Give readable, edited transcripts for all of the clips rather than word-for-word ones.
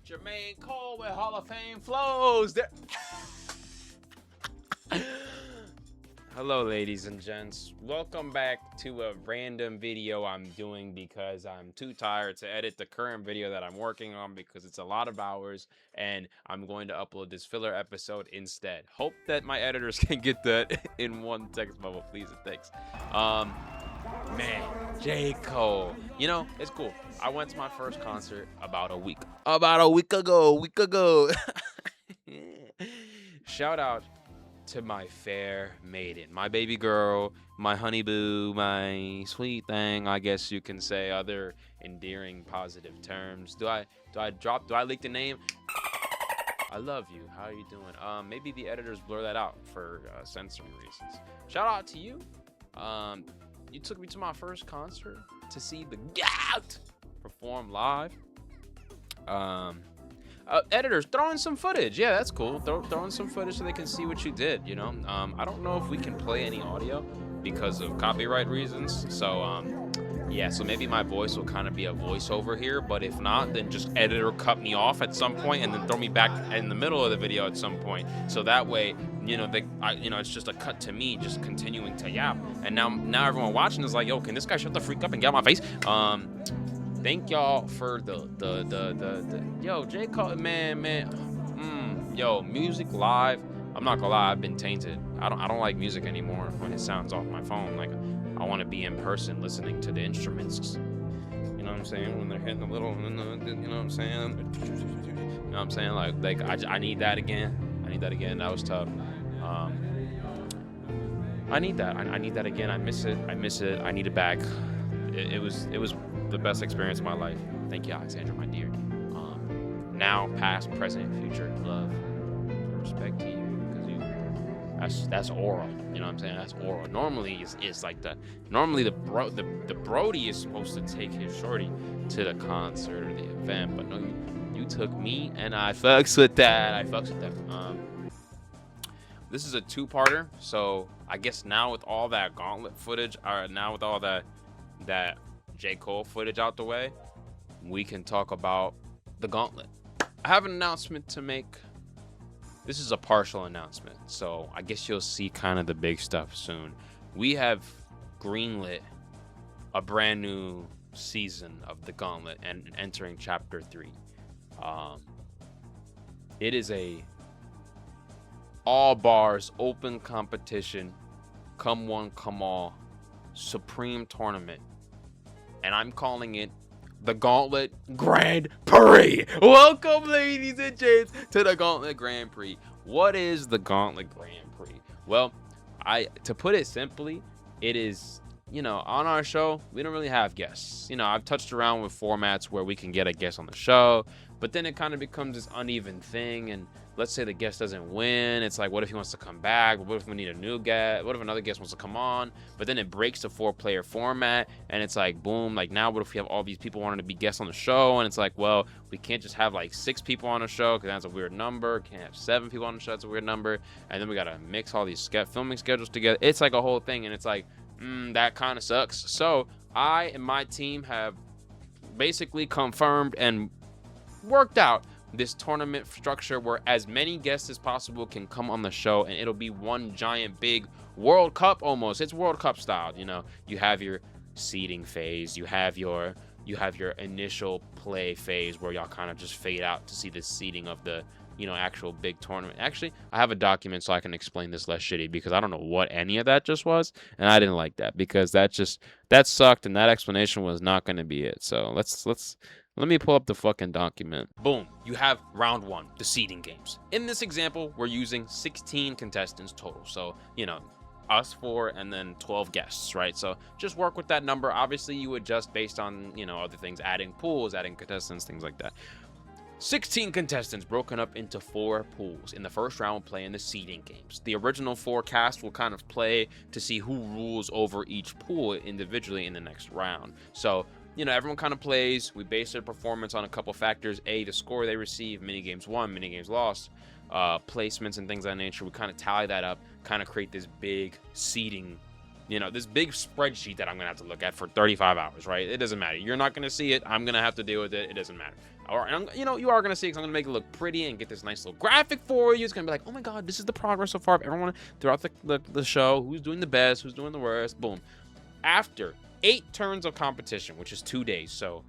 Jermaine Cole with Hall of Fame flows. Hello, ladies and gents. Welcome back to a random video I'm doing because I'm too tired to edit the current video that I'm working on because it's a lot of hours, and I'm going to upload this filler episode instead. Hope that my editors can get that in one text bubble, please and thanks. Man, J. Cole. You know, it's cool. I went to my first concert about a week ago. Shout out to my fair maiden, my baby girl, my honey boo, my sweet thing, I guess you can say, other endearing positive terms. Do I leak the name? I love you. How are you doing? Maybe the editors blur that out for censoring reasons. Shout out to you. You took me to my first concert to see the Gauntlet perform live. Editors, throw in some footage. Yeah, that's cool. Throw in some footage so they can see what you did, you know? I don't know if we can play any audio because of copyright reasons. So, yeah, so maybe my voice will kind of be a voiceover here, but if not, then just edit or cut me off at some point and then throw me back in the middle of the video at some point. So that way, you know, it's just a cut to me just continuing to yap. And now everyone watching is like, yo, can this guy shut the freak up and get out my face? Thank y'all for the yo, J. Cole, man, yo, music live. I'm not gonna lie, I've been tainted. I don't like music anymore when it sounds off my phone. Like, I want to be in person listening to the instruments. You know what I'm saying? When they're hitting a little, you know what I'm saying? You know what I'm saying? Like I need that again. I need that again. That was tough. I need that. I need that again. I miss it. I need it back. It was the best experience of my life. Thank you, Alexandra, my dear. Now, past, present, future, love, respect to you, because that's oral. You know what I'm saying? That's oral. Normally, it's like the Brody is supposed to take his shorty to the concert or the event, but no, you took me, and I fucks with that. This is a two-parter, so I guess now with all that Gauntlet footage, or now with all that J. Cole footage out the way, we can talk about the Gauntlet. I have an announcement to make. This is a partial announcement, so I guess you'll see kind of the big stuff soon. We have greenlit a brand new season of the Gauntlet and entering chapter 3. It is a all bars, open competition, come one, come all, supreme tournament. And I'm calling it the Gauntlet Grand Prix. Welcome, ladies and gents, to the Gauntlet Grand Prix. What is the Gauntlet Grand Prix? Well, to put it simply, it is, you know, on our show, we don't really have guests. You know, I've touched around with formats where we can get a guest on the show, but then it kind of becomes this uneven thing. And let's say the guest doesn't win. It's like, what if he wants to come back? What if we need a new guest? What if another guest wants to come on? But then it breaks the 4-player format, and it's like, boom, like now what if we have all these people wanting to be guests on the show? And it's like, well, we can't just have like 6 people on the show because that's a weird number. Can't have 7 people on the show. That's a weird number. And then we got to mix all these filming schedules together. It's like a whole thing, and it's like, that kind of sucks. So I and my team have basically confirmed and worked out this tournament structure where as many guests as possible can come on the show, and it'll be one giant big World Cup almost. It's World Cup style, you know. You have your seeding phase, you have your initial play phase where y'all kind of just fade out to see the seeding of the, you know, actual big tournament. Actually, I have a document so I can explain this less shitty because I don't know what any of that just was, and I didn't like that because that sucked, and that explanation was not going to be it. So let me pull up the fucking document. Boom. You have round 1, the seeding games. In this example, we're using 16 contestants total. So, you know, us 4 and then 12 guests, right? So just work with that number. Obviously, you adjust based on, you know, other things, adding pools, adding contestants, things like that. 16 contestants broken up into 4 pools. In the first round, we'll play in the seeding games. The original 4 cast will kind of play to see who rules over each pool individually in the next round. So, you know, everyone kind of plays. We base their performance on a couple factors. A, the score they receive, mini games won, mini games lost, placements and things of that nature. We kind of tally that up, kind of create this big seeding, you know, this big spreadsheet that I'm going to have to look at for 35 hours, right? It doesn't matter. You're not going to see it. I'm going to have to deal with it. It doesn't matter. Or, you know, you are going to see, because I'm going to make it look pretty and get this nice little graphic for you. It's going to be like, oh my God, this is the progress so far of everyone throughout the show. Who's doing the best, who's doing the worst. Boom. After 8 turns of competition, which is 2 days. So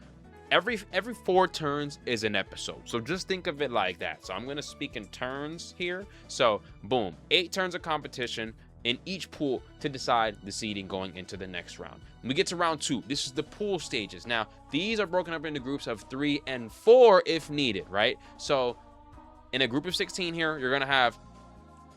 every 4 turns is an episode. So just think of it like that. So I'm going to speak in turns here. So boom, 8 turns of competition in each pool to decide the seeding going into the next round. When we get to round 2, this is the pool stages. Now, these are broken up into groups of 3 and 4 if needed, right? So in a group of 16 here, you're going to have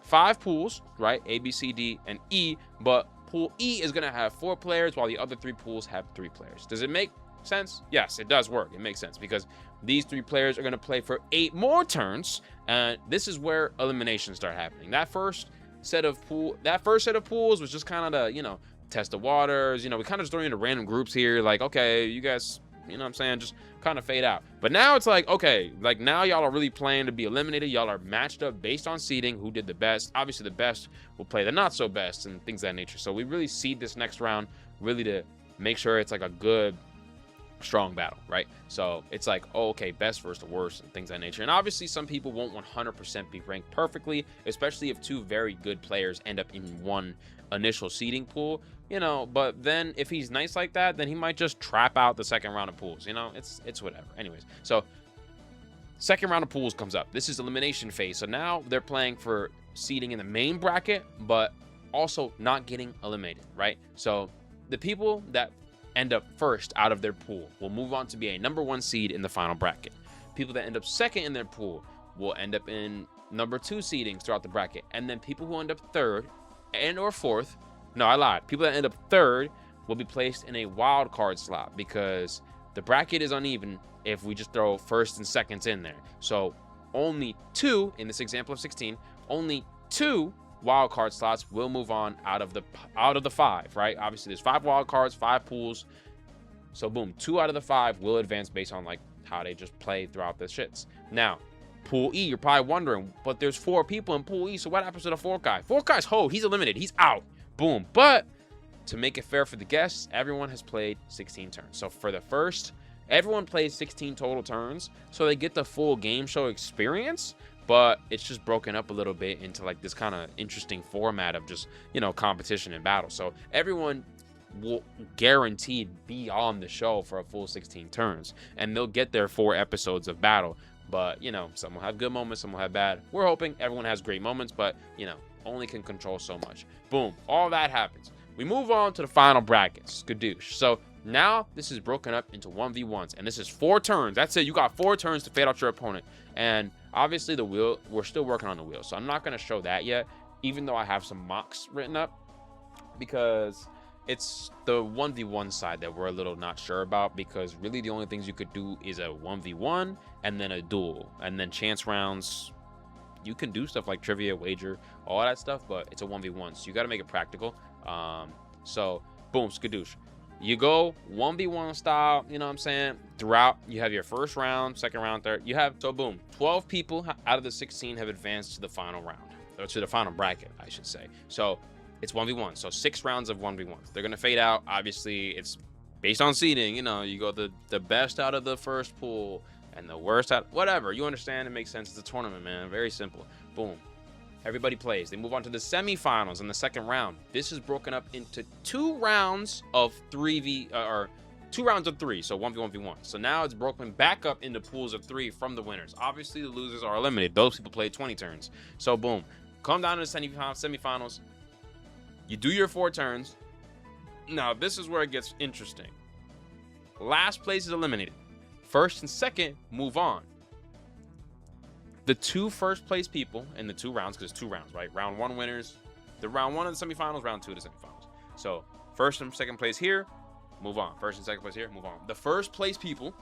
5 pools, right? A, B, C, D, and E. But pool E is going to have 4 players, while the other 3 pools have 3 players. Does it make sense? Yes, it does work. It makes sense, because these 3 players are going to play for 8 more turns, and this is where eliminations start happening. That first set of pools was just kind of the, you know, test the waters. You know, we kind of just throw you into random groups here, like, okay, you guys, you know what I'm saying, just kind of fade out. But now it's like, okay, like now y'all are really playing to be eliminated. Y'all are matched up based on seeding, who did the best. Obviously the best will play the not so best and things of that nature. So we really seed this next round really to make sure it's like a good, strong battle, right? So it's like, oh, okay, best versus the worst and things of that nature. And obviously some people won't 100% be ranked perfectly, especially if 2 very good players end up in one initial seeding pool, you know. But then if he's nice like that, then he might just trap out the second round of pools, you know. It's whatever. Anyways, so second round of pools comes up. This is elimination phase. So now they're playing for seeding in the main bracket, but also not getting eliminated, right? So the people that end up first out of their pool will move on to be a number 1 seed in the final bracket. People that end up second in their pool will end up in number 2 seedings throughout the bracket. And then people who end up third and or fourth, no, I lied. People that end up third will be placed in a wild card slot, because the bracket is uneven if we just throw first and seconds in there. So only 2, in this example of 16, only 2 wild card slots will move on out of the 5, right? Obviously there's 5 wild cards, 5 pools, so boom, 2 out of the 5 will advance based on like how they just play throughout the shits. Now pool E, you're probably wondering, but there's 4 people in pool E, so what happens to the 4th guy? 4th guy's he's eliminated, he's out, boom. But to make it fair for the guests, everyone has played 16 turns. So for the first, everyone plays 16 total turns, so they get the full game show experience. But it's just broken up a little bit into like this kind of interesting format of just, you know, competition and battle. So everyone will guaranteed be on the show for a full 16 turns, and they'll get their 4 episodes of battle. But, you know, some will have good moments, some will have bad. We're hoping everyone has great moments, but, you know, only can control so much. Boom, all that happens. We move on to the final brackets. Skadoosh. So now this is broken up into 1v1s, and this is 4 turns. That's it. You got 4 turns to fade out your opponent. And obviously the wheel, we're still working on the wheel, so I'm not going to show that yet, even though I have some mocks written up, because it's the 1v1 side that we're a little not sure about, because really the only things you could do is a 1v1 and then a duel, and then chance rounds. You can do stuff like trivia, wager, all that stuff, but it's a 1v1, so you got to make it practical. So boom, skadoosh. You go 1v1 style, you know what I'm saying, throughout. You have your first round, second round, third. You have, so boom, 12 people out of the 16 have advanced to the final round, or to the final bracket, I should say. So it's 1v1, so 6 rounds of 1v1s. They're going to fade out. Obviously, it's based on seeding. You know, you go the best out of the first pool and the worst out, whatever. You understand, it makes sense. It's a tournament, man. Very simple. Boom. Everybody plays. They move on to the semifinals in the second round. This is broken up into 2 rounds of 3v, or 2 rounds of 3, so 1v1v1. So now it's broken back up into pools of 3 from the winners. Obviously, the losers are eliminated. Those people played 20 turns. So boom, come down to the semifinals. You do your 4 turns. Now, this is where it gets interesting. Last place is eliminated. First and second move on. The 2 first place people in the 2 rounds, because it's 2 rounds, right? Round 1 winners, the round 1 of the semifinals, round 2 of the semifinals. So first and second place here, move on. First and second place here, move on. The first place people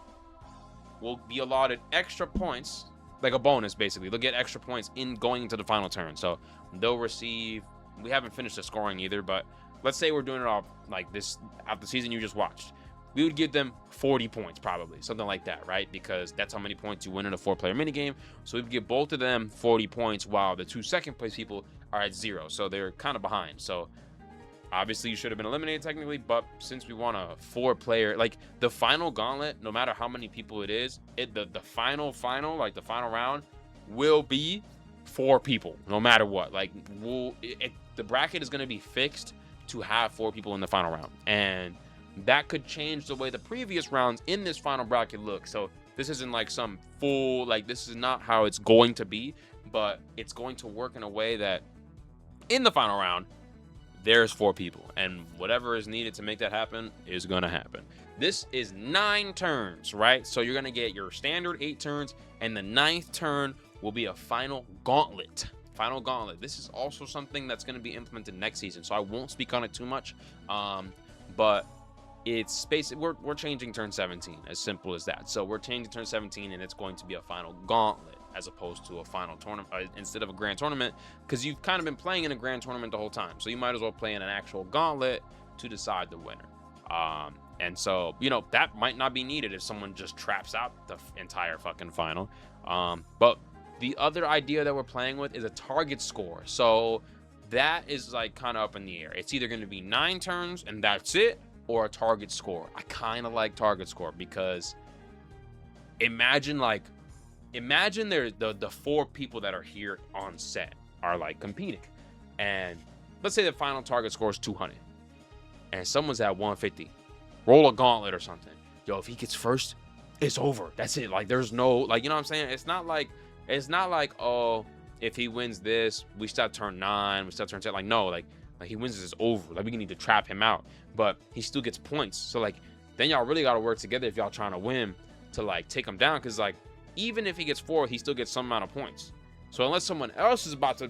will be allotted extra points, like a bonus, basically. They'll get extra points in going into the final turn. So they'll receive, we haven't finished the scoring either, but let's say we're doing it all like this after the season you just watched. We would give them 40 points, probably, something like that, right? Because that's how many points you win in a 4-player minigame. So we would give both of them 40 points, while the 2 second place people are at 0. So they're kind of behind. So Obviously, you should have been eliminated technically, but since we want a 4-player, like the final gauntlet, no matter how many people it is, the final, like the final round will be 4 people, no matter what. Like, the bracket is going to be fixed to have 4 people in the final round, and that could change the way the previous rounds in this final bracket look. So this isn't like some full, like, this is not how it's going to be, but it's going to work in a way that in the final round, there's 4 people, and whatever is needed to make that happen is going to happen. This is 9 turns, right? So you're going to get your standard 8 turns, and the 9th turn will be a final gauntlet. Final gauntlet. This is also something that's going to be implemented next season, so I won't speak on it too much. But it's basically, we're changing turn 17, as simple as that. So we're changing turn 17, and it's going to be a final gauntlet as opposed to a final tournament instead of a grand tournament, because you've kind of been playing in a grand tournament the whole time. So you might as well play in an actual gauntlet to decide the winner. And so, you know, that might not be needed if someone just traps out the entire fucking final. But the other idea that we're playing with is a target score. So that is like kind of up in the air. It's either going to be 9 turns and that's it, or a target score. I kind of like target score because imagine there's the 4 people that are here on set are like competing, and let's say the final target score is 200 and someone's at 150. Roll a gauntlet or something. Yo, if he gets first, it's over. That's it. Like, there's no, like, you know what I'm saying? It's not like, oh, if he wins this, we start turn 9, we start turn 10. Like, no, like he wins this, is over. Like, we need to trap him out, but he still gets points. So like, then y'all really got to work together if y'all trying to win to like take him down, because like, even if he gets 4, he still gets some amount of points. So unless someone else is about to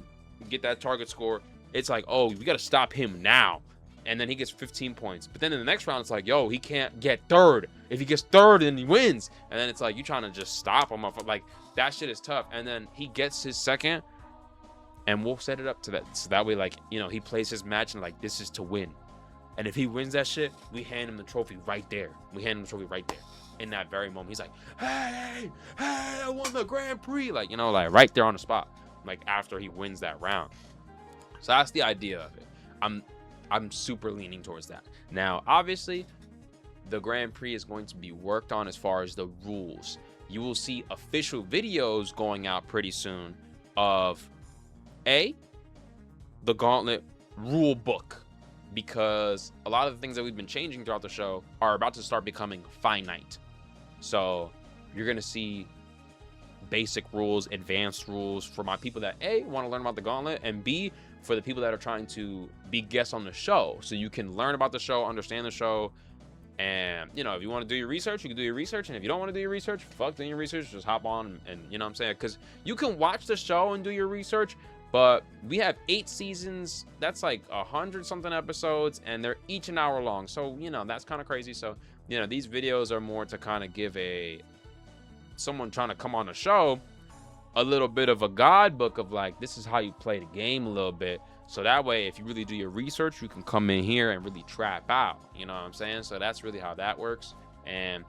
get that target score, it's like, oh, we got to stop him now. And then he gets 15 points. But then in the next round, it's like, yo, he can't get 3rd. If he gets 3rd, then he wins. And then it's like, you trying to just stop him. Like, that shit is tough. And then he gets his 2nd, and we'll set it up to that. So that way, like, you know, he plays his match and like, this is to win. And if he wins that shit, we hand him the trophy right there. In that very moment, he's like, hey, I won the Grand Prix, like, you know, like right there on the spot, like after he wins that round. So that's the idea of it. I'm super leaning towards that. Now, obviously, the Grand Prix is going to be worked on as far as the rules. You will see official videos going out pretty soon of the Gauntlet rule book, because a lot of the things that we've been changing throughout the show are about to start becoming finite. So you're going to see basic rules, advanced rules for my people that A, want to learn about the Gauntlet, and B, for the people that are trying to be guests on the show. So you can learn about the show, understand the show, and, you know, if you want to do your research, you can do your research, and if you don't want to do your research, fuck doing your research, just hop on and you know what I'm saying? Because you can watch the show and do your research, but we have 8 seasons. That's like 100-something episodes, and they're each an hour long. So, you know, that's kind of crazy. So, you know, these videos are more to kind of give someone trying to come on the show a little bit of a guidebook of like, this is how you play the game a little bit. So that way, if you really do your research, you can come in here and really trap out. You know what I'm saying? So that's really how that works. And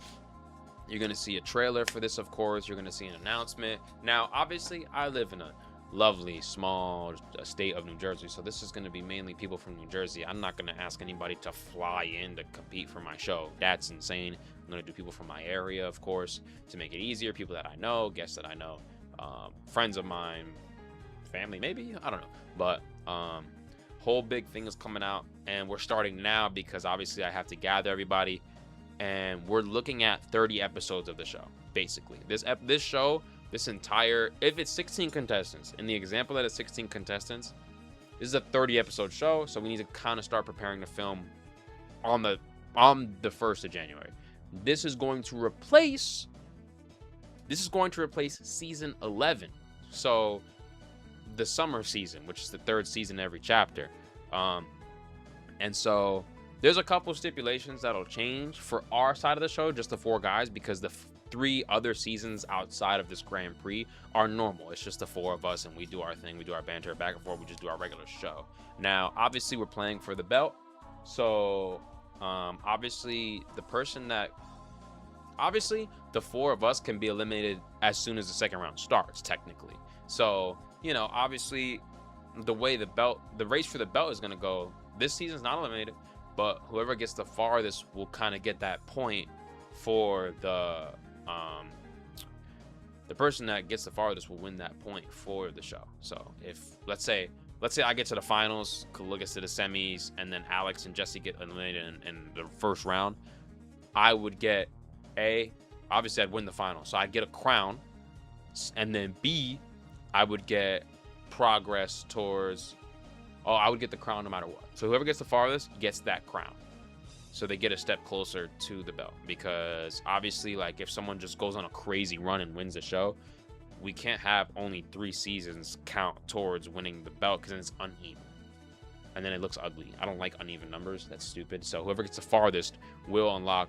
you're going to see a trailer for this, of course. You're going to see an announcement. Now, obviously, I live in a lovely small state of New Jersey, so this is going to be mainly people from New Jersey. I'm not going to ask anybody to fly in to compete for my show. That's insane. I'm going to do people from my area, of course, to make it easier. People that I know, guests that I know, friends of mine, family maybe, I don't know. But whole big thing is coming out, and we're starting now because obviously I have to gather everybody, and we're looking at 30 episodes of the show. Basically, this show, this entire, if it's 16 contestants, in the example that it's 16 contestants, this is a 30 episode show, so we need to kind of start preparing the film on the 1st of January. This is going to replace season 11, so the summer season, which is the 3rd season every chapter. And so there's a couple stipulations that'll change for our side of the show, just the 4 guys, because the 3 other seasons outside of this Grand Prix are normal. It's just the 4 of us, and we do our thing, we do our banter back and forth, we just do our regular show. Now, obviously, we're playing for the belt, so obviously the 4 of us can be eliminated as soon as the 2nd round starts, technically. So, you know, obviously, the way the race for the belt is going to go, this season's not eliminated, but whoever gets the farthest will kind of get that point for the person that gets the farthest will win that point for the show. So if let's say I get to the finals, Khalil gets to the semis, and then Alex and Jesse get eliminated in the first round, I would get obviously I'd win the final, so I'd get a crown, and then B, I would get progress towards. Oh, I would get the crown no matter what. So whoever gets the farthest gets that crown. So they get a step closer to the belt, because obviously, like, if someone just goes on a crazy run and wins the show, we can't have only 3 seasons count towards winning the belt, because then it's uneven. And then it looks ugly. I don't like uneven numbers. That's stupid. So whoever gets the farthest will unlock,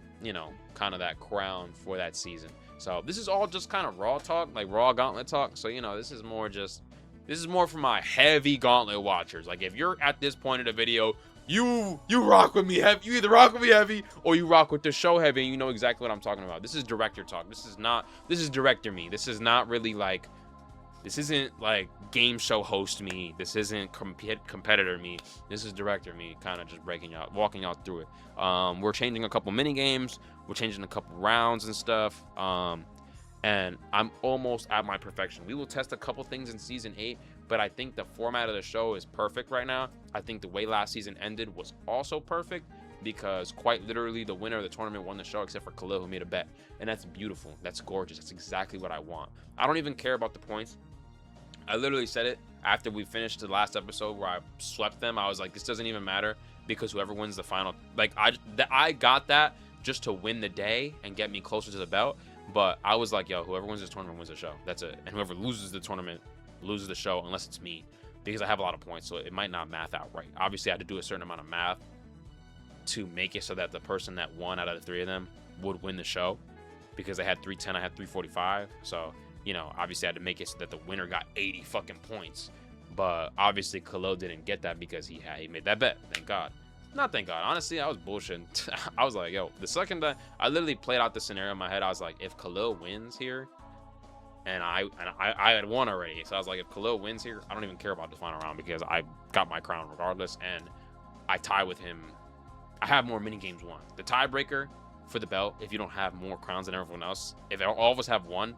kind of that crown for that season. So this is all just kind of raw talk, like raw Gauntlet talk. So, this is more for my heavy Gauntlet watchers. Like, if you're at this point of the video, you rock with me heavy. You either rock with me heavy or you rock with the show heavy, and you know exactly what I'm talking about. This is director talk. This is director me. This is not really like, this isn't like game show host me. This isn't competitor me. This is director me, kind of just walking out through it. We're changing a couple mini games. We're changing a couple rounds and stuff. And I'm almost at my perfection. We will test a couple things in season 8, but I think the format of the show is perfect right now. I think the way last season ended was also perfect, because quite literally the winner of the tournament won the show, except for Khalil, who made a bet. And that's beautiful. That's gorgeous. That's exactly what I want. I don't even care about the points. I literally said it after we finished the last episode where I swept them. I was like, this doesn't even matter, because whoever wins the final, like, I got that just to win the day and get me closer to the belt. But I was like, yo, whoever wins this tournament wins the show. That's it. And whoever loses the tournament loses the show, unless it's me, because I have a lot of points, so it might not math out right. Obviously, I had to do a certain amount of math to make it so that the person that won out of the 3 of them would win the show, because they had 310, I had 345. So, obviously I had to make it so that the winner got 80 fucking points. But obviously Khalil didn't get that because he made that bet. Thank God. Not thank God. Honestly, I was bullshitting. I was like, yo, the second that I literally played out the scenario in my head, I was like, if Khalil wins here, and I had won already. So I was like, if Khalil wins here, I don't even care about the final round, because I got my crown regardless, and I tie with him. I have more mini games won. The tiebreaker for the belt, if you don't have more crowns than everyone else, if all of us have one,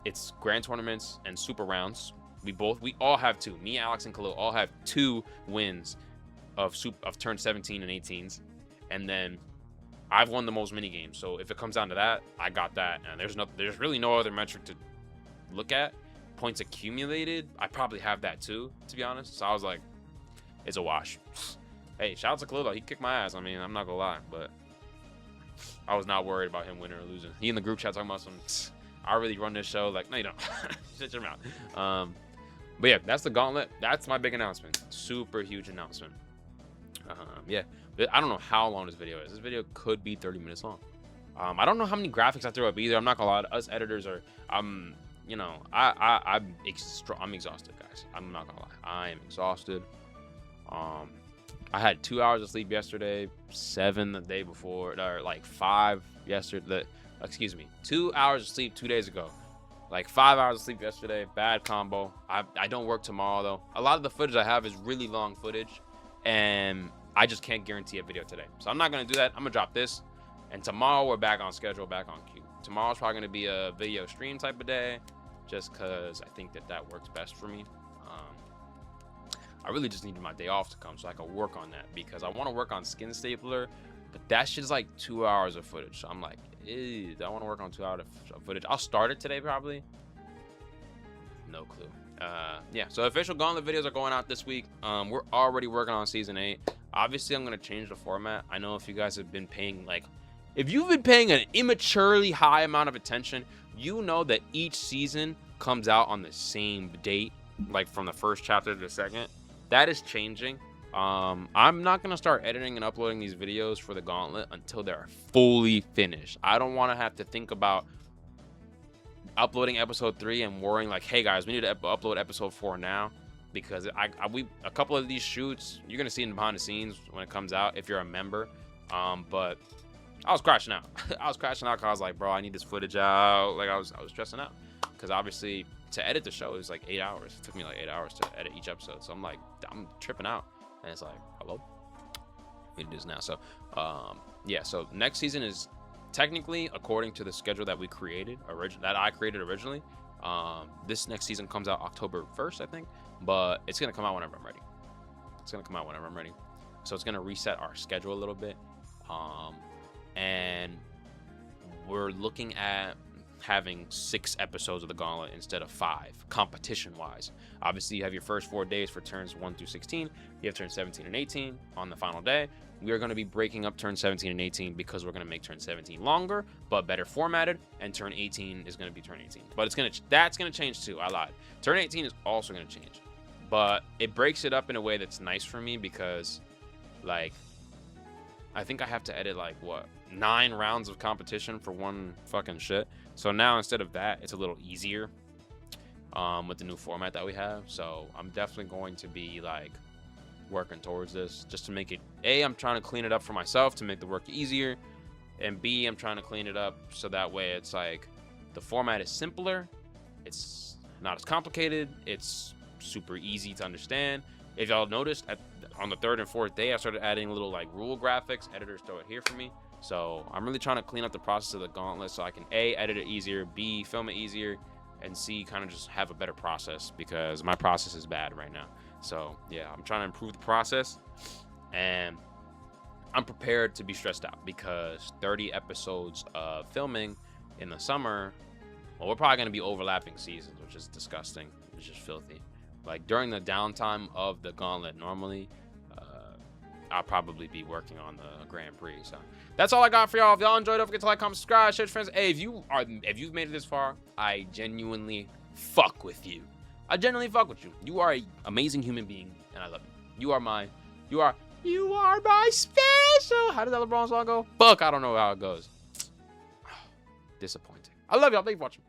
it's grand tournaments and super rounds. We all have 2. Me, Alex, and Khalil all have 2 wins of turn 17 and 18s, and then I've won the most mini games. So if it comes down to that, I got that, and there's really no other metric to look at. Points accumulated, I probably have that too, to be honest. So I was like, it's a wash. Hey, shout out to Khalil though. He kicked my ass. I mean, I'm not gonna lie, but I was not worried about him winning or losing. He in the group chat talking about some, I really run this show. Like, no, you don't. Shut your mouth. But yeah, that's the Gauntlet. That's my big announcement. Super huge announcement. Yeah, I don't know how long this video is. This video could be 30 minutes long. I don't know how many graphics I threw up either. I'm not gonna lie. Us editors are, I'm exhausted, guys. I'm not gonna lie. I am exhausted. I had 2 hours of sleep yesterday, 7 the day before, or like 5 yesterday. Excuse me, 2 hours of sleep 2 days ago, like 5 hours of sleep yesterday. Bad combo. I don't work tomorrow though. A lot of the footage I have is really long footage, and I just can't guarantee a video today. So I'm not gonna do that. I'm gonna drop this, and tomorrow we're back on schedule, back on cue. Tomorrow's probably gonna be a video stream type of day, just because I think that works best for me. I really just needed my day off to come so I can work on that, because I want to work on Skin Stapler, but that shit's like 2 hours of footage. So I'm like, ew, I want to work on 2 hours of footage. I'll start it today probably. No clue. Yeah, so official Gauntlet videos are going out this week. We're already working on season 8. Obviously, I'm gonna change the format. I know if you guys have been paying, like, if you've been paying an immaturely high amount of attention, you know that each season comes out on the same date, like from the first chapter to the second. That is changing. I'm not gonna start editing and uploading these videos for the Gauntlet until they're fully finished. I don't want to have to think about uploading episode 3 and worrying like, hey guys, we need to upload episode 4 now, because a couple of these shoots you're gonna see in behind the scenes when it comes out if you're a member. But I was crashing out. I was crashing out because I was like, bro, I need this footage out. Like I was stressing out, because obviously to edit the show is like 8 hours. It took me like 8 hours to edit each episode. So I'm like, I'm tripping out. And it's like, hello? it is now. So yeah, so next season is technically according to the schedule that we created I created originally. This next season comes out October 1st, I think, but it's gonna come out whenever I'm ready. So it's gonna reset our schedule a little bit, and we're looking at having 6 episodes of the Gauntlet instead of 5, competition wise. Obviously, you have your first 4 days for turns 1 through 16. You have turns 17 and 18 on the final day. We are going to be breaking up turn 17 and 18 because we're going to make turn 17 longer but better formatted, and turn 18 is going to be turn 18. But that's going to change too. I lied. Turn 18 is also going to change, but it breaks it up in a way that's nice for me because, like, I think I have to edit like 9 rounds of competition for one fucking shit. So now instead of that, it's a little easier with the new format that we have. So I'm definitely going to be like working towards this just to make it, A, I'm trying to clean it up for myself to make the work easier, and B, I'm trying to clean it up so that way it's like the format is simpler, it's not as complicated, it's super easy to understand. If y'all noticed, on the 3rd and 4th day, I started adding little like rule graphics. Editors throw it here for me. So I'm really trying to clean up the process of the Gauntlet so I can A, edit it easier, B, film it easier, and C, kind of just have a better process because my process is bad right now. So yeah, I'm trying to improve the process, and I'm prepared to be stressed out because 30 episodes of filming in the summer, well, we're probably going to be overlapping seasons, which is disgusting. It's just filthy. Like during the downtime of the Gauntlet, normally I'll probably be working on the Grand Prix. So that's all I got for y'all. If y'all enjoyed, don't forget to like, comment, subscribe, share with friends. Hey, if you've made it this far, I genuinely fuck with you. I genuinely fuck with you. You are an amazing human being, and I love you. You are my special. How does that LeBron song go? Fuck, I don't know how it goes. Disappointing. I love y'all. Thank you for watching.